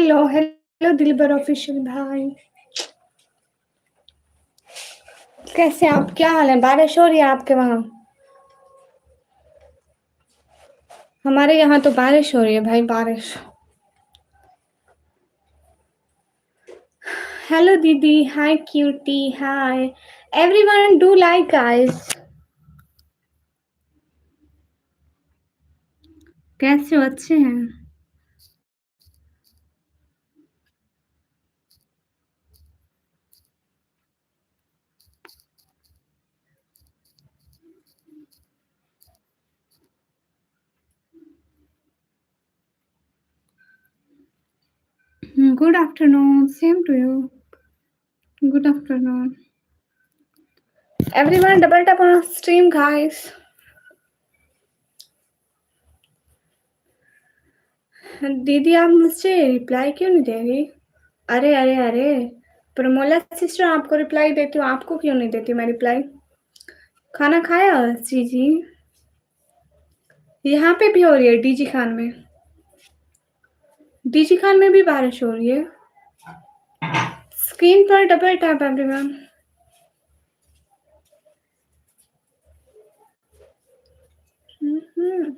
Hello, hello दिलबर official भाई। कैसे आप? क्या हाल है? बारिश हो रही है आपके वहाँ? हमारे यहाँ तो बारिश हो रही है भाई, बारिश। हेलो दीदी, hi cutie, hi everyone, do like guys. कैसे हो? अच्छे हैं? Good afternoon, same to you. Good afternoon everyone, double tap on stream guys. दीदी आप मुझे रिप्लाई क्यों नहीं दे रही? अरे अरे अरे, प्रमोला सिस्टर आपको रिप्लाई देती हूँ, आपको क्यों नहीं देती मैं रिप्लाई? खाना खाया? जी जी। यहाँ पे भी हो रही है, डीजी खान में। डीजी खान में भी बारिश हो रही है। स्क्रीन पर डबल टैप एवरीवन। हम्म।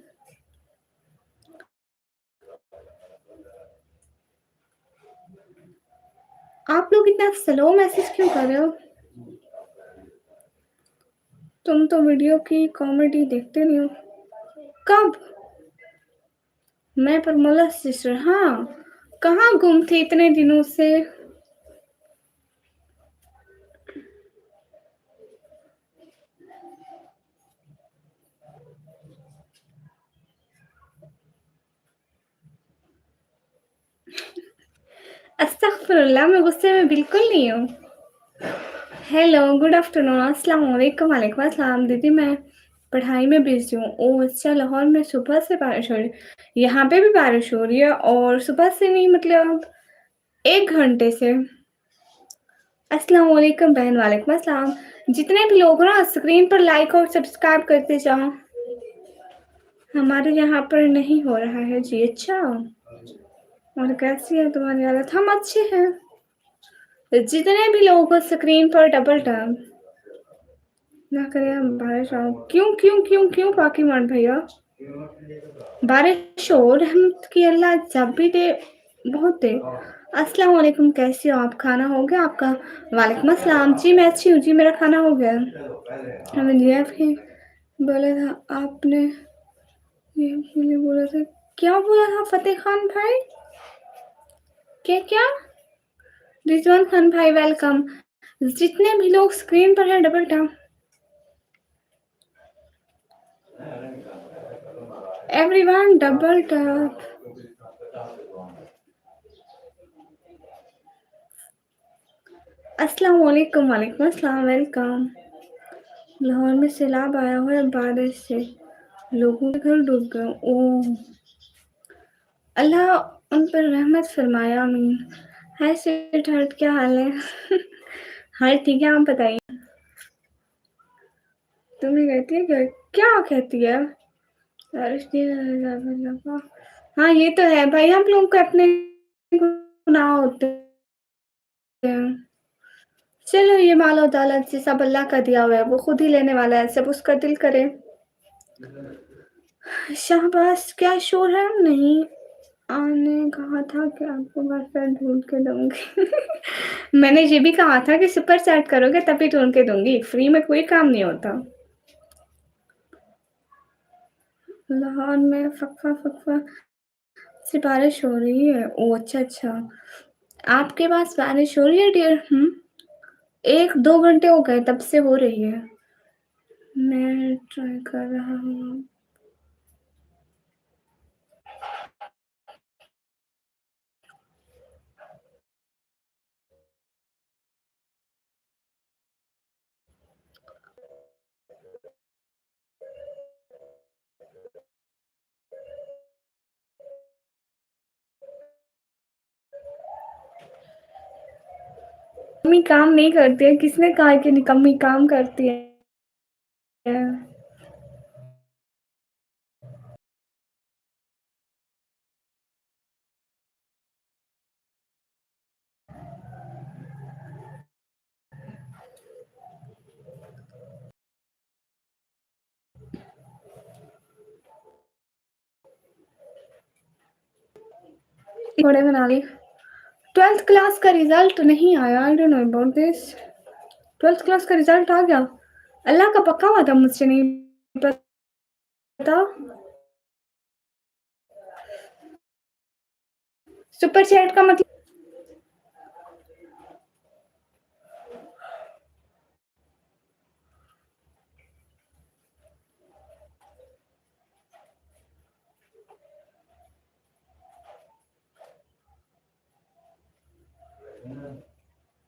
आप लोग इतना स्लो मैसेज क्यों कर रहे हो? तुम तो वीडियो की कॉमेडी देखते नहीं हो। कब? मैं प्रमोला सिस्टर, हाँ। कहाँ गुम थे इतने दिनों से? अस्तगफुरुल्लाह, मैं गुस्से में बिल्कुल नहीं हूँ। हेलो, गुड आफ्टरनून, अस्सलाम वालेकुम। वालेकुम अस्सलाम। दीदी मैं पढ़ाई में बिजी हूँ। ओह अच्छा, लाहौर में सुबह से बारिश हो रही है। यहाँ पे भी बारिश हो रही है, और सुबह से नहीं, मतलब 1 घंटे से। अस्सलाम वालेकुम बहन, वालेकुम अस्सलाम। जितने भी लोग हो ना, स्क्रीन पर लाइक और सब्सक्राइब करते जाओ। हमारे यहाँ पर नहीं हो रहा है जी। अच्छा, और कैसी है तुम्हारी हालत? हम अच्छे हैं। जितने भी लोग हो स्क्रीन पर डबल टैप ना करें हम बारिश आओ। क्यों क्यों क्यों क्यों पाकीमान भैया? बारिश हो रहमत की अल्लाह जब भी दे, बहुत दे। अस्सलाम वालेकुम, कैसी हो आप? खाना हो गया आपका? वालेकुम अस्सलाम जी, मैं अच्छी हूँ जी, मेरा खाना हो गया। हमें दिया फिर बोला था आपने, ये मुझे बोला था। क्या बोला था फतेह खान भाई? क्या क्या? रिजवान खान भाई वेलकम। जितने भी लोग स्क्रीन पर हैं double tap everyone, double tap. अस्सलाम वालेकुम, वालेकुम अस्सलाम, वेलकम। लाहौर में सैलाब आया हुआ है बारिश से, लोगों के घर डूब गए। ओह, अल्लाह उन पर रहमत फरमाए, आमीन। हाय स्वीट हार्ट, क्या हाल है? हाय ठीक है, आप बताइए। तुम्हें कहती है क्या? क्या कहती है? बारिश नहीं। हाँ ये तो है भाई, हम लोग को अपने गुनाह होते हैं। चलो, ये मालो अदालत से सब अल्लाह का दिया हुआ है, वो खुद ही लेने वाला है, सब उसका दिल करे। शाहबाज, क्या शोर है? नहीं, आने कहा था कि आपको गर्लफ्रेंड ढूंढ के दूंगी। मैंने ये भी कहा था कि सुपर चैट करोगे तभी ढूंढ के दूंगी, फ्री में कोई काम नहीं होता। लाहौर में फकफा फकफा से बारिश हो रही है। ओ अच्छा अच्छा, आपके पास बारिश हो रही है डियर? 1-2 घंटे हो गए तब से हो रही है। मैं ट्राई कर रहा हूँ। निकम्मी काम नहीं करती है? किसने कहा कि निकम्मी काम करती है? थोड़े बना ली। 12th क्लास का रिजल्ट नहीं आया। I don't know about this. 12th class का रिजल्ट आ गया। अल्लाह का पक्का हुआ था, मुझसे नहीं पता। सुपर चैट का मतलब